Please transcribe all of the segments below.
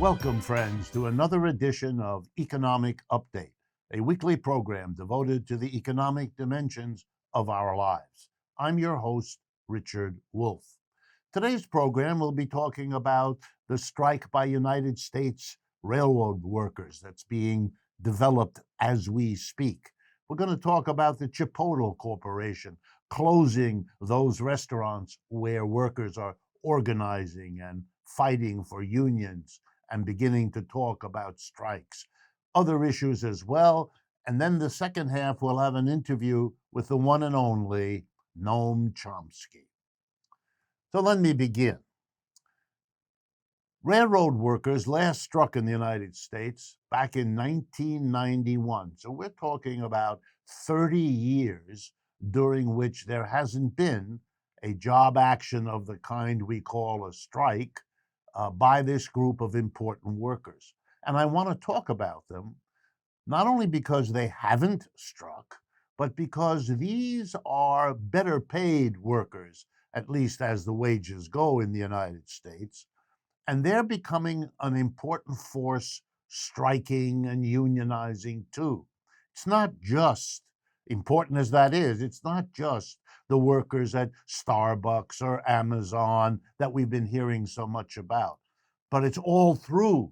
Welcome, friends, to another edition of Economic Update, a weekly program devoted to the economic dimensions of our lives. I'm your host, Richard Wolff. Today's program will be talking about the strike by United States railroad workers that's being developed as we speak. We're going to talk about the Chipotle Corporation closing those restaurants where workers are organizing and fighting for unions and beginning to talk about strikes, other issues as well. And then the second half, we'll have an interview with the one and only Noam Chomsky. So let me begin. Railroad workers last struck in the United States back in 1991. So we're talking about 30 years during which there hasn't been a job action of the kind we call a strike by this group of important workers. And I want to talk about them, not only because they haven't struck, but because these are better paid workers, at least as the wages go in the United States. And they're becoming an important force, striking and unionizing too. It's not just, important as that is, it's not just the workers at Starbucks or Amazon that we've been hearing so much about, but it's all through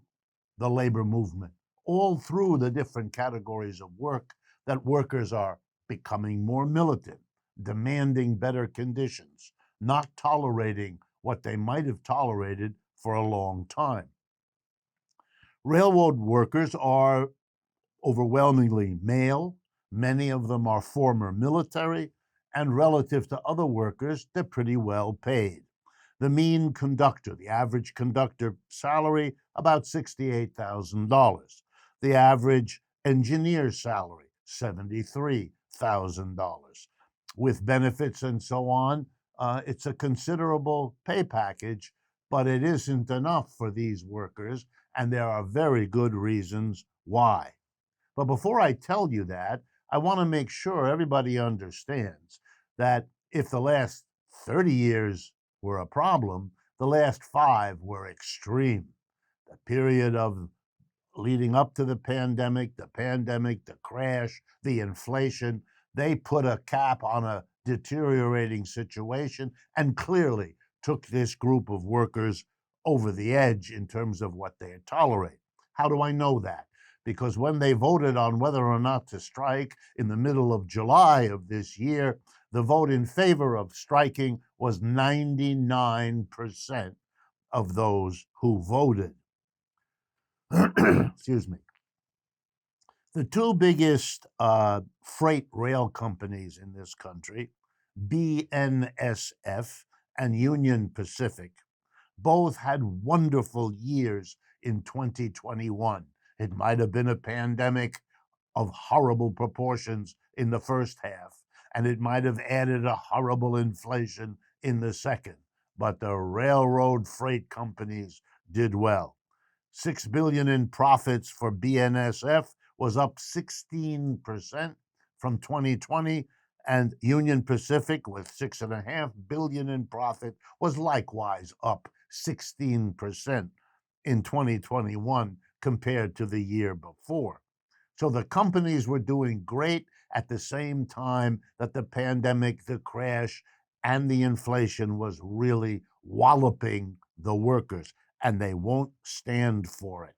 the labor movement, all through the different categories of work that workers are becoming more militant, demanding better conditions, not tolerating what they might have tolerated for a long time. Railroad workers are overwhelmingly male. Many of them are former military, and relative to other workers, they're pretty well paid. The mean conductor, the average conductor salary, about $68,000. The average engineer salary, $73,000. With benefits and so on, it's a considerable pay package, but it isn't enough for these workers, and there are very good reasons why. But before I tell you that, I want to make sure everybody understands that if the last 30 years were a problem, the last 5 were extreme. The period of leading up to the pandemic, the crash, the inflation, they put a cap on a deteriorating situation and clearly took this group of workers over the edge in terms of what they tolerate. How do I know that? Because when they voted on whether or not to strike in the middle of July of this year, the vote in favor of striking was 99% of those who voted. Excuse me. The two biggest freight rail companies in this country, BNSF and Union Pacific, both had wonderful years in 2021. It might have been a pandemic of horrible proportions in the first half, and it might have added a horrible inflation in the second. But the railroad freight companies did well. $6 billion in profits for BNSF was up 16% from 2020, and Union Pacific, with $6.5 billion in profit, was likewise up 16% in 2021 compared to the year before. So the companies were doing great at the same time that the pandemic, the crash, and the inflation was really walloping the workers, and they won't stand for it.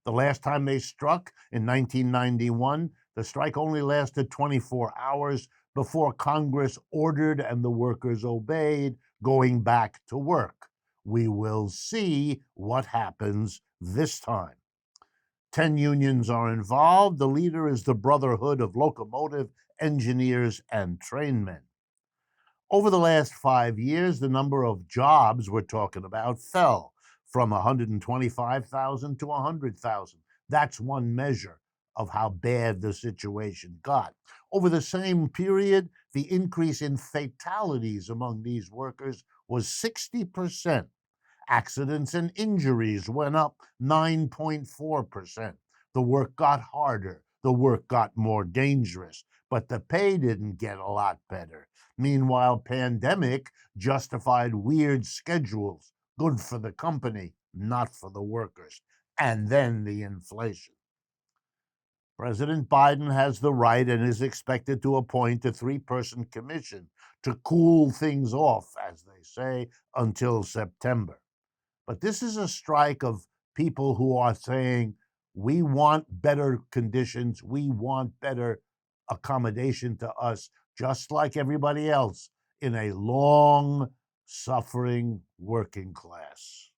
The last time they struck in 1991, the strike only lasted 24 hours before Congress ordered and the workers obeyed, going back to work. We will see what happens this time. 10 unions are involved. The leader is the Brotherhood of Locomotive Engineers and Trainmen. Over the last 5 years, the number of jobs we're talking about fell from 125,000 to 100,000. That's one measure of how bad the situation got. Over the same period, the increase in fatalities among these workers was 60%. Accidents and injuries went up 9.4%. The work got harder. The work got more dangerous, but the pay didn't get a lot better. Meanwhile, pandemic justified weird schedules, good for the company, not for the workers. and then the inflation. President Biden has the right and is expected to appoint a three-person commission to cool things off, as they say, until September. But this is a strike of people who are saying, we want better conditions, we want better accommodation to us, just like everybody else in a long, suffering working class.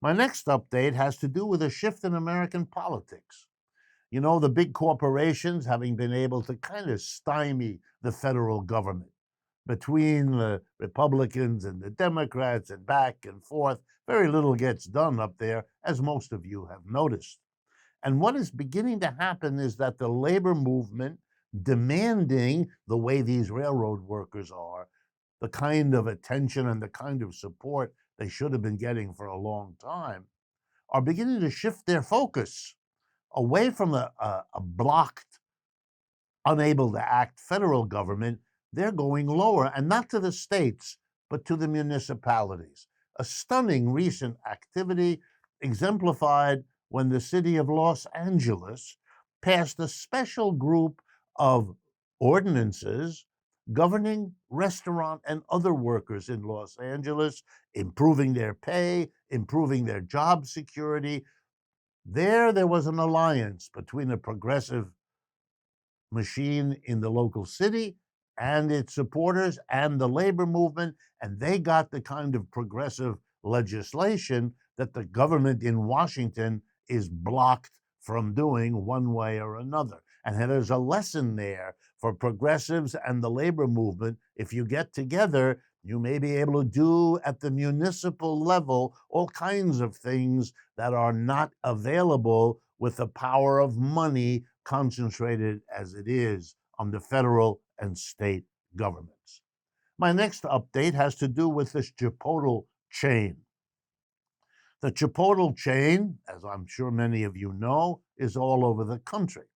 My next update has to do with a shift in American politics. You know, the big corporations having been able to kind of stymie the federal government between the Republicans and the Democrats and back and forth. Very little gets done up there, as most of you have noticed. And what is beginning to happen is that the labor movement, demanding the way these railroad workers are, the kind of attention and the kind of support they should have been getting for a long time, are beginning to shift their focus away from a blocked, unable to act federal government. They're going lower, and not to the states, but to the municipalities. A stunning recent activity exemplified when the city of Los Angeles passed a special group of ordinances governing restaurant and other workers in Los Angeles, improving their pay, improving their job security. There was an alliance between a progressive machine in the local city and its supporters and the labor movement, and they got the kind of progressive legislation that the government in Washington is blocked from doing one way or another. And there's a lesson there for progressives and the labor movement. If you get together, you may be able to do at the municipal level all kinds of things that are not available with the power of money concentrated as it is on the federal and state governments. My next update has to do with this Chipotle chain. The Chipotle chain, as I'm sure many of you know, is all over the country.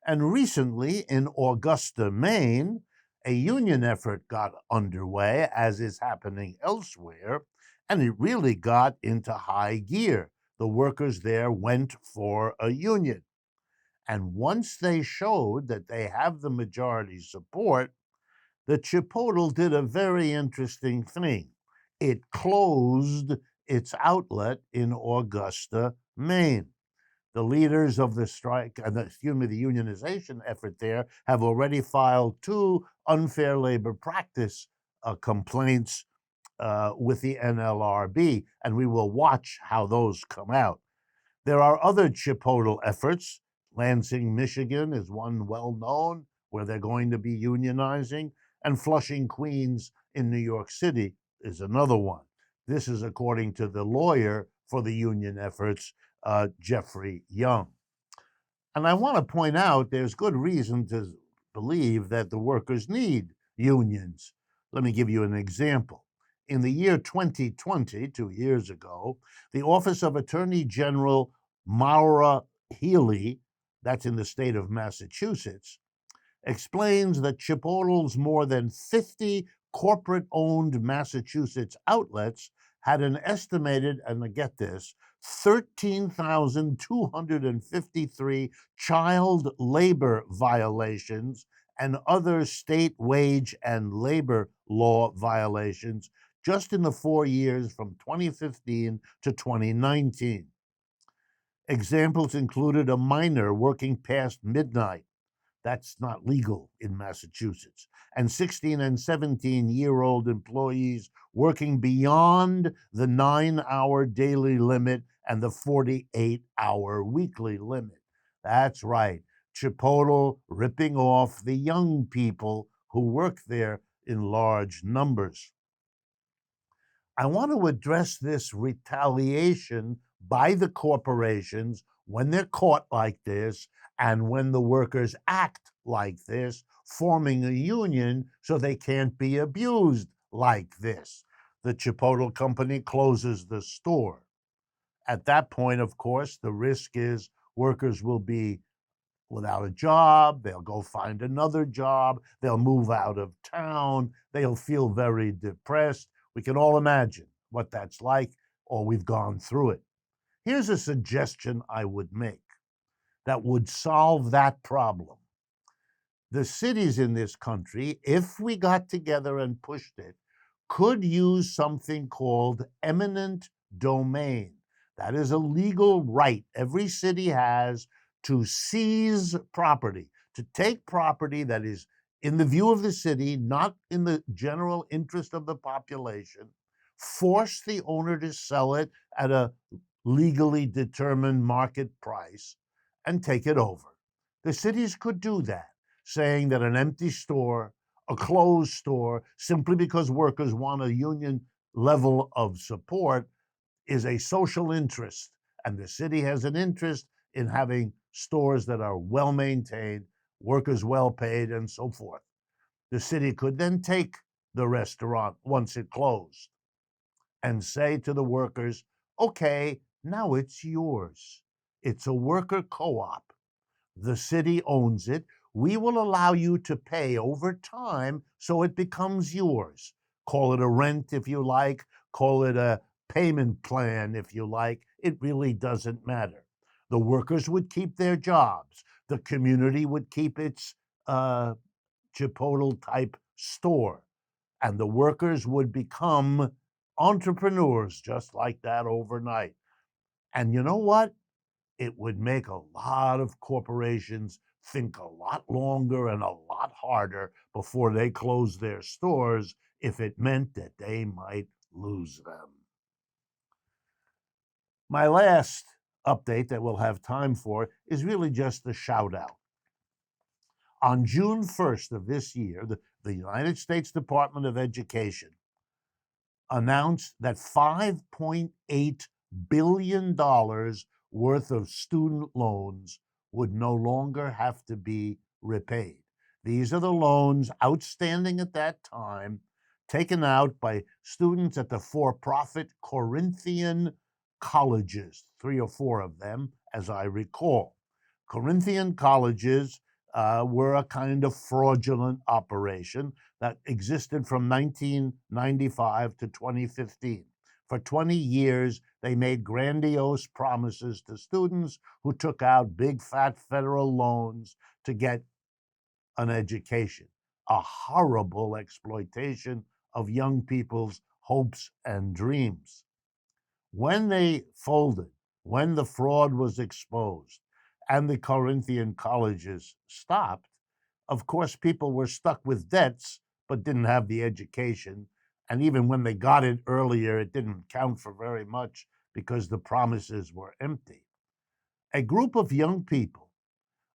And recently in Augusta, Maine, a union effort got underway, as is happening elsewhere, and it really got into high gear. The workers there went for a union. And once they showed that they have the majority support, the Chipotle did a very interesting thing. It closed its outlet in Augusta, Maine. The leaders of the strike, the unionization effort there have already filed two unfair labor practice complaints with the NLRB, and we will watch how those come out. There are other Chipotle efforts. Lansing, Michigan is one well known where they're going to be unionizing, and Flushing, Queens in New York City is another one. This is according to the lawyer for the union efforts, Jeffrey Young. And I want to point out there's good reason to believe that the workers need unions. Let me give you an example. In the year 2020, 2 years ago, the Office of Attorney General Maura Healey, that's in the state of Massachusetts, explains that Chipotle's more than 50 corporate owned Massachusetts outlets had an estimated, and get this, 13,253 child labor violations and other state wage and labor law violations just in the 4 years from 2015 to 2019. Examples included a minor working past midnight. That's not legal in Massachusetts. And 16 and 17-year-old employees working beyond the 9-hour daily limit and the 48-hour weekly limit. That's right. Chipotle ripping off the young people who work there in large numbers. I want to address this retaliation by the corporations when they're caught like this and when the workers act like this, forming a union so they can't be abused like this. The Chipotle company closes the store. At that point, of course, the risk is workers will be without a job, they'll go find another job, they'll move out of town, they'll feel very depressed. We can all imagine what that's like, or we've gone through it. Here's a suggestion I would make that would solve that problem. The cities in this country, if we got together and pushed it, could use something called eminent domain. That is a legal right every city has to seize property, to take property that is in the view of the city, not in the general interest of the population, force the owner to sell it at a legally determined market price, and take it over. The cities could do that, saying that an empty store, a closed store, simply because workers want a union level of support, is a social interest. And the city has an interest in having stores that are well maintained, workers well paid, and so forth. The city could then take the restaurant once it closed and say to the workers, okay, now it's yours. It's a worker co op. The city owns it. We will allow you to pay over time so it becomes yours. Call it a rent if you like, call it a payment plan if you like. It really doesn't matter. The workers would keep their jobs. The community would keep its Chipotle type store. And the workers would become entrepreneurs just like that overnight. And you know what? It would make a lot of corporations think a lot longer and a lot harder before they close their stores if it meant that they might lose them. My last update that we'll have time for is really just a shout out. On June 1st of this year, the United States Department of Education announced that $5.8 billion worth of student loans would no longer have to be repaid. These are the loans outstanding at that time, taken out by students at the for-profit Corinthian colleges, 3 or 4 of them, as I recall. Corinthian colleges were a kind of fraudulent operation that existed from 1995 to 2015. For 20 years, they made grandiose promises to students who took out big fat federal loans to get an education. A horrible exploitation of young people's hopes and dreams. When they folded, when the fraud was exposed, and the Corinthian colleges stopped, of course, people were stuck with debts but didn't have the education. And even when they got it earlier, it didn't count for very much because the promises were empty. A group of young people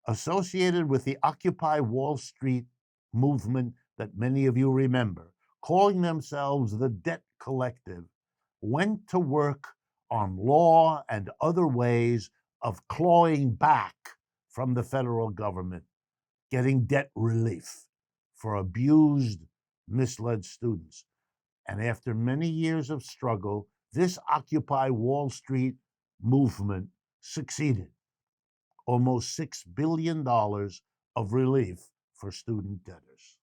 associated with the Occupy Wall Street movement that many of you remember, calling themselves the Debt Collective, went to work on law and other ways of clawing back from the federal government, getting debt relief for abused, misled students. And after many years of struggle, this Occupy Wall Street movement succeeded. Almost $6 billion of relief for student debtors.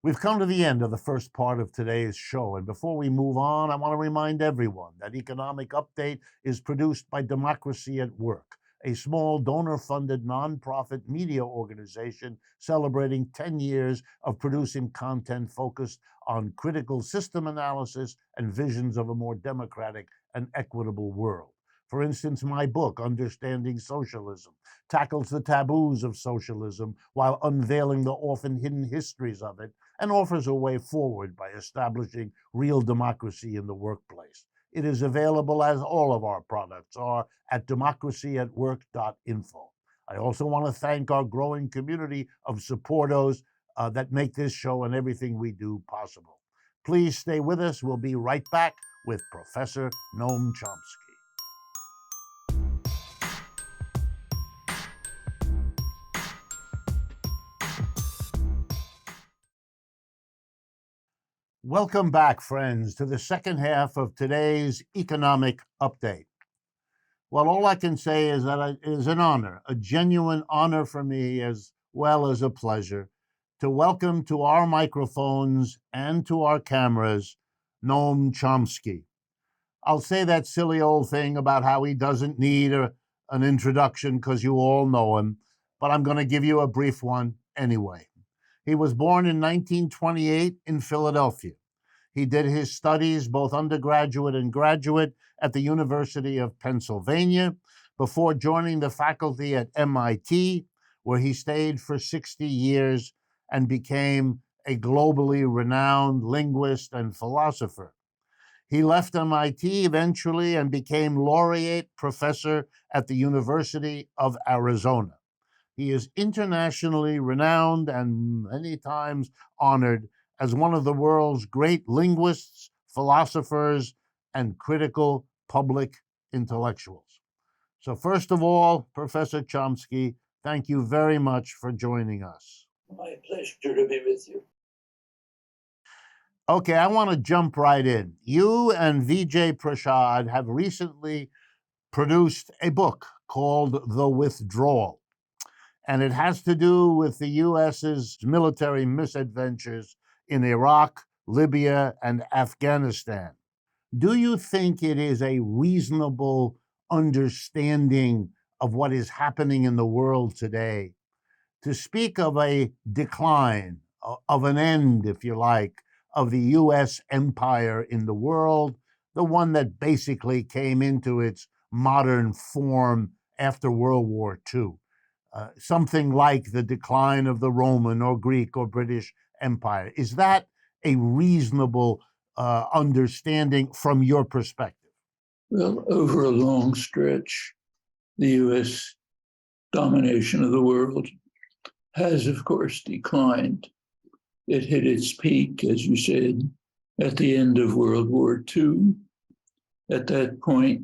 We've come to the end of the first part of today's show, and before we move on, I want to remind everyone that Economic Update is produced by Democracy at Work, a small donor-funded nonprofit media organization celebrating 10 years of producing content focused on critical system analysis and visions of a more democratic and equitable world. For instance, my book, Understanding Socialism, tackles the taboos of socialism while unveiling the often hidden histories of it, and offers a way forward by establishing real democracy in the workplace. It is available, as all of our products are, at democracyatwork.info. I also want to thank our growing community of supporters that make this show and everything we do possible. Please stay with us. We'll be right back with Professor Noam Chomsky. Welcome back, friends, to the second half of today's Economic Update. Well, all I can say is that it is an honor, a genuine honor for me, as well as a pleasure, to welcome to our microphones and to our cameras Noam Chomsky. I'll say that silly old thing about how he doesn't need an introduction because you all know him, but I'm going to give you a brief one anyway. He was born in 1928 in Philadelphia. He did his studies, both undergraduate and graduate, at the University of Pennsylvania before joining the faculty at MIT, where he stayed for 60 years and became a globally renowned linguist and philosopher. He left MIT eventually and became Laureate Professor at the University of Arizona. He is internationally renowned and many times honored as one of the world's great linguists, philosophers, and critical public intellectuals. So, first of all, Professor Chomsky, thank you very much for joining us. My pleasure to be with you. Okay, I want to jump right in. You and Vijay Prashad have recently produced a book called The Withdrawal, and it has to do with the U.S.'s military misadventures in Iraq, Libya, and Afghanistan. Do you think it is a reasonable understanding of what is happening in the world today to speak of a decline, of an end, if you like, of the U.S. empire in the world, the one that basically came into its modern form after World War II? Something like the decline of the Roman or Greek or British Empire. Is that a reasonable understanding from your perspective? Well, over a long stretch, the U.S. domination of the world has, of course, declined. It hit its peak, as you said, at the end of World War II. At that point,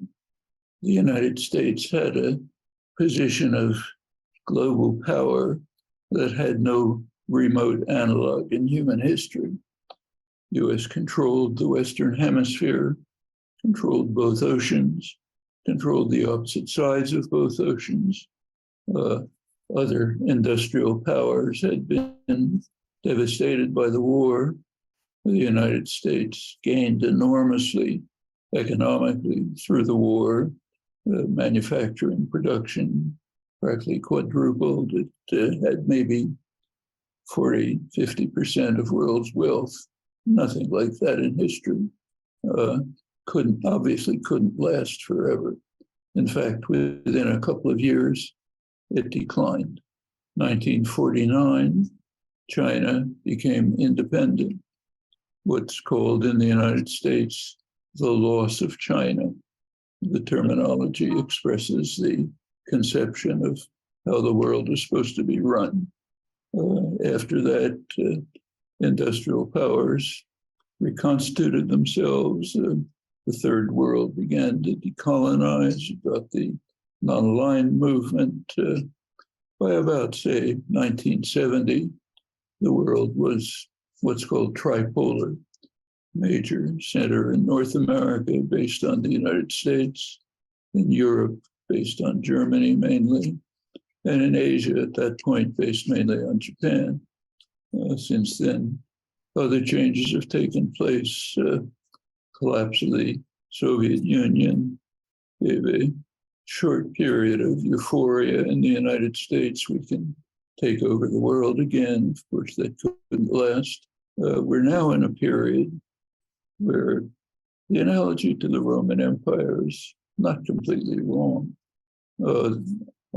the United States had a position of global power that had no remote analog in human history. U.S. controlled the Western Hemisphere, controlled both oceans, controlled the opposite sides of both oceans. Other industrial powers had been devastated by the war. The United States gained enormously economically through the war. Manufacturing production practically quadrupled. It had maybe 40, 50% of world's wealth. Nothing like that in history. Obviously couldn't last forever. In fact, within a couple of years, it declined. 1949, China became independent, what's called in the United States the loss of China. The terminology expresses the conception of how the world is supposed to be run. After that, industrial powers reconstituted themselves. The third world began to decolonize. You got the non-aligned movement. By about, say, 1970, the world was what's called tripolar. Major center in North America based on the United States, in Europe based on Germany mainly, and in Asia at that point based mainly on Japan. Since then, other changes have taken place. Collapse of the Soviet Union gave a short period of euphoria in the United States. We can take over the world again. Of course, that couldn't last. We're now in a period where the analogy to the Roman Empire is not completely wrong.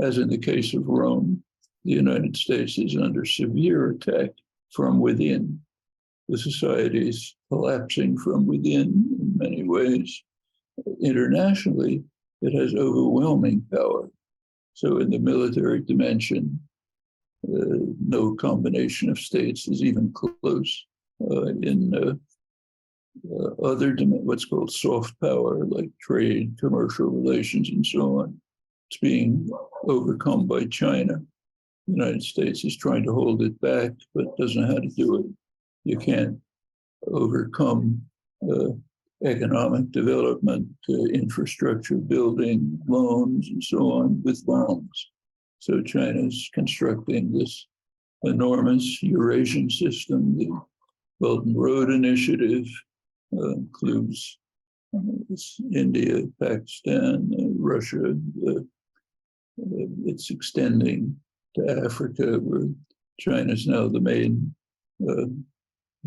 As in the case of Rome, the United States is under severe attack from within. The society is collapsing from within in many ways. Internationally, it has overwhelming power. So in the military dimension, no combination of states is even close. In other what's called soft power, like trade, commercial relations, and so on, it's being overcome by China. The United States is trying to hold it back, but doesn't know how to do it. You can't overcome economic development, infrastructure building, loans, and so on with bombs. So China's constructing this enormous Eurasian system. The Belt and Road Initiative includes It's India, Pakistan, Russia. It's extending to Africa, where China's now the main,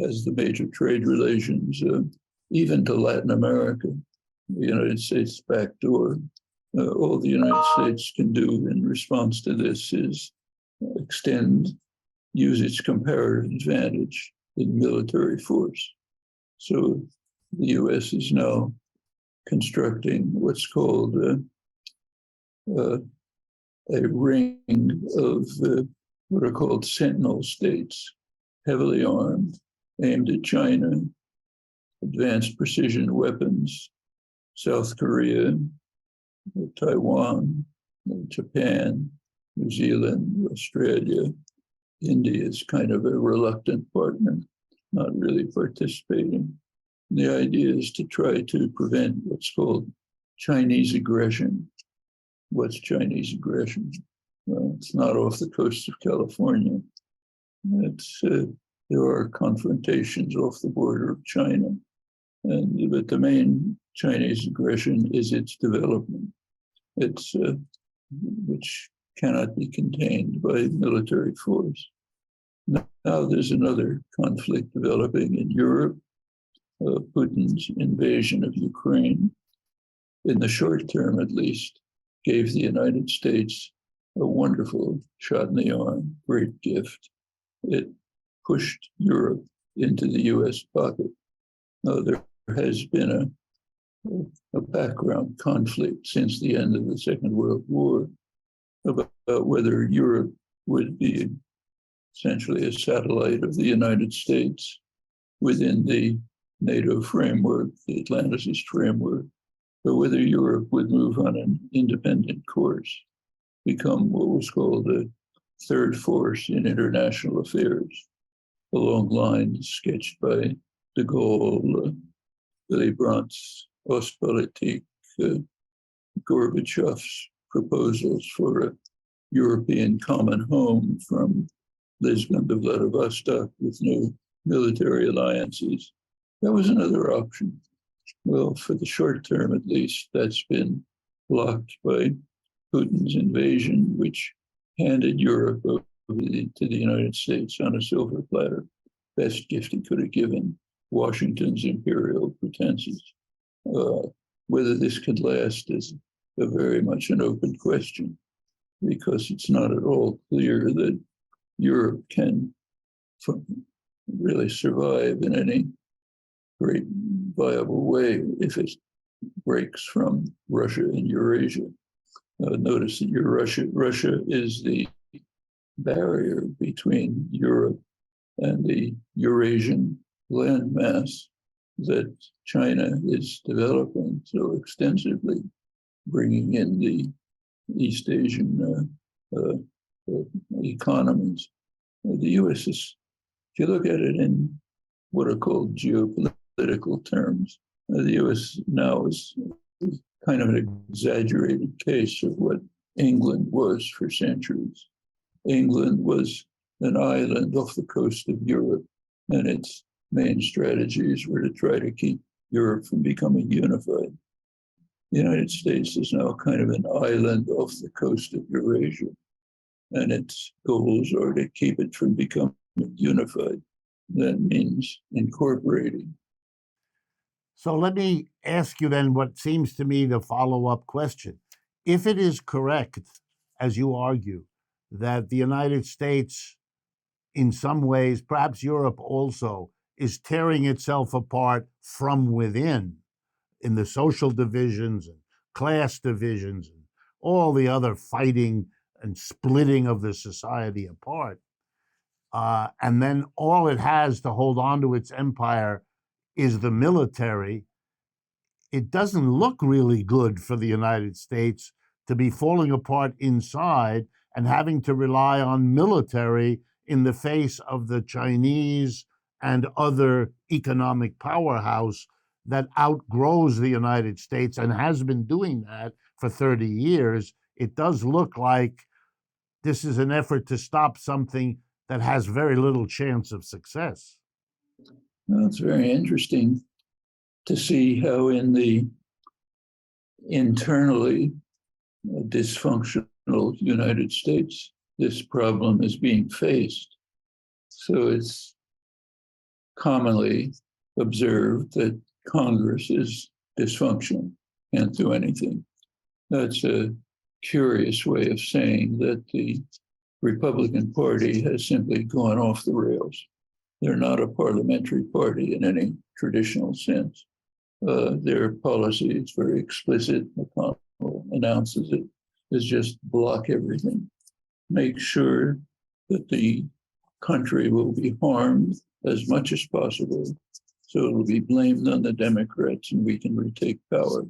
has the major trade relations, even to Latin America, the United States backdoor. All the United States can do in response to this is use its comparative advantage in military force. So the US is now constructing what's called a ring of what are called sentinel states, heavily armed, aimed at China, advanced precision weapons, South Korea, Taiwan, Japan, New Zealand, Australia. India is kind of a reluctant partner, not really participating. The idea is to try to prevent what's called Chinese aggression. What's Chinese aggression? Well, it's not off the coast of California. There are confrontations off the border of China, but the main Chinese aggression is its development. Which cannot be contained by military force. Now there's another conflict developing in Europe, Putin's invasion of Ukraine, in the short term at least, gave the United States a wonderful shot in the arm, great gift. It pushed Europe into the US pocket. Now there has been a background conflict since the end of the Second World War about whether Europe would be essentially a satellite of the United States within the NATO framework, the Atlanticist framework, or whether Europe would move on an independent course, become what was called a third force in international affairs, along lines sketched by de Gaulle, Willy Brandt's Ostpolitik, Gorbachev's proposals for a European common home from Lisbon to Vladivostok with no military alliances. That was another option. Well, for the short term at least, that's been blocked by Putin's invasion, which handed Europe over to the United States on a silver platter. Best gift he could have given Washington's imperial pretenses. Whether this could last is very much an open question, because it's not at all clear that Europe can really survive in any great viable way if it breaks from Russia and Eurasia. Notice that Russia is the barrier between Europe and the Eurasian landmass that China is developing so extensively, bringing in the East Asian economies. The US is, if you look at it in what are called geopolitical terms, the US now is kind of an exaggerated case of what England was for centuries. England was an island off the coast of Europe, and its main strategies were to try to keep Europe from becoming unified. The United States is now kind of an island off the coast of Eurasia, and its goals are to keep it from becoming unified. That means incorporating. So let me ask you then what seems to me the follow-up question. If it is correct, as you argue, that the United States, in some ways, perhaps Europe also, is tearing itself apart from within in the social divisions and class divisions and all the other fighting and splitting of the society apart, and then all it has to hold on to its empire is the military, it doesn't look really good for the United States to be falling apart inside and having to rely on military in the face of the Chinese and other economic powerhouse that outgrows the United States and has been doing that for 30 years. It does look like this is an effort to stop something that has very little chance of success. Well, it's very interesting. to see how in the internally dysfunctional United States, this problem is being faced. So it's commonly observed that Congress is dysfunctional, can't do anything. That's a curious way of saying that the Republican Party has simply gone off the rails. They're not a parliamentary party in any traditional sense. Their policy is very explicit. McConnell announces it, is just block everything. Make sure that the country will be harmed as much as possible, so it will be blamed on the Democrats and we can retake power.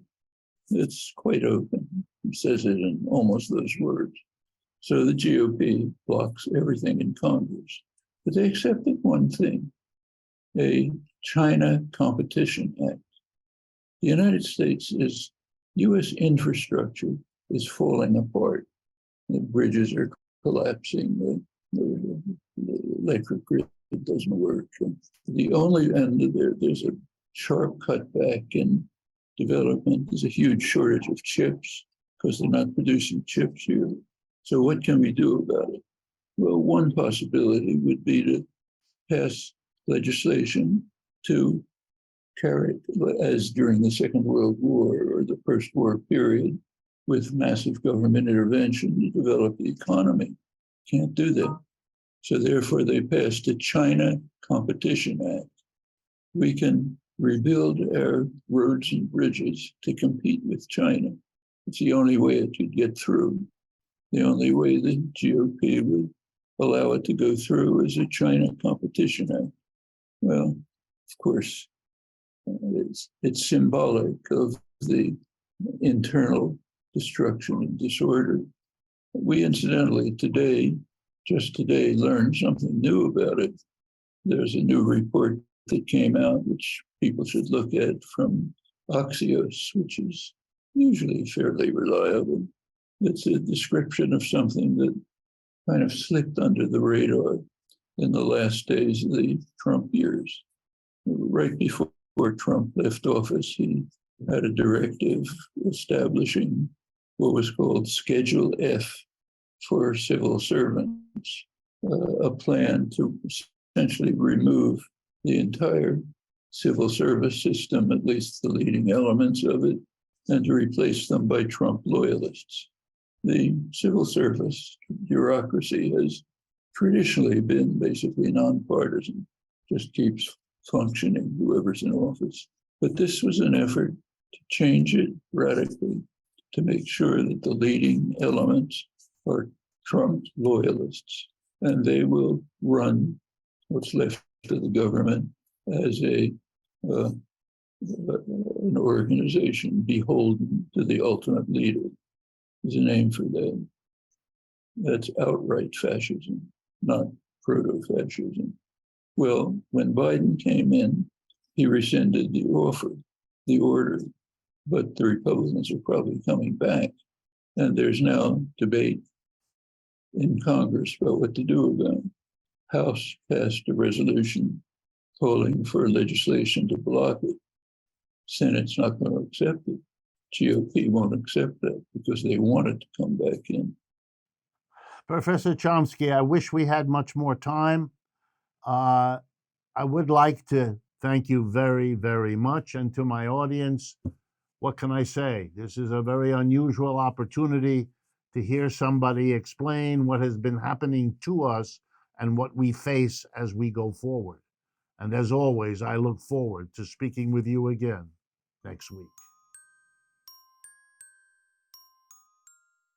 It's quite open. He says it in almost those words. So the GOP blocks everything in Congress. But they accepted one thing, a China Competition Act. The United States is, US infrastructure is falling apart. The bridges are collapsing, the electric grid doesn't work. The only, and there's a sharp cutback in development. There's a huge shortage of chips because they're not producing chips here. So what can we do about it? Well, one possibility would be to pass legislation to carry, as during the Second World War or the post-war period, with massive government intervention to develop the economy. Can't do that. So therefore they passed a China Competition Act. We can rebuild our roads and bridges to compete with China. It's the only way it could get through. The only way the GOP would allow it to go through is a China Competition Act. Well, of course, it's symbolic of the internal destruction and disorder. We incidentally just today, learned something new about it. There's a new report that came out, which people should look at, from Axios, which is usually fairly reliable. It's a description of something that kind of slipped under the radar in the last days of the Trump years. Right before Trump left office, he had a directive establishing what was called Schedule F for civil servants, a plan to essentially remove the entire civil service system, at least the leading elements of it, and to replace them by Trump loyalists. The civil service bureaucracy has traditionally been basically nonpartisan, just keeps functioning, whoever's in office. But this was an effort to change it radically, to make sure that the leading elements are Trump loyalists, and they will run what's left of the government as an organization beholden to the ultimate leader. There's a name for that. That's outright fascism, not proto-fascism. Well, when Biden came in, he rescinded the order, but the Republicans are probably coming back. And there's now debate in Congress about what to do about it. House passed a resolution calling for legislation to block it. Senate's not going to accept it. GOP won't accept that because they want it to come back in. Professor Chomsky, I wish we had much more time. I would like to thank you very, very much. And to my audience, what can I say? This is a very unusual opportunity to hear somebody explain what has been happening to us and what we face as we go forward. And as always, I look forward to speaking with you again next week.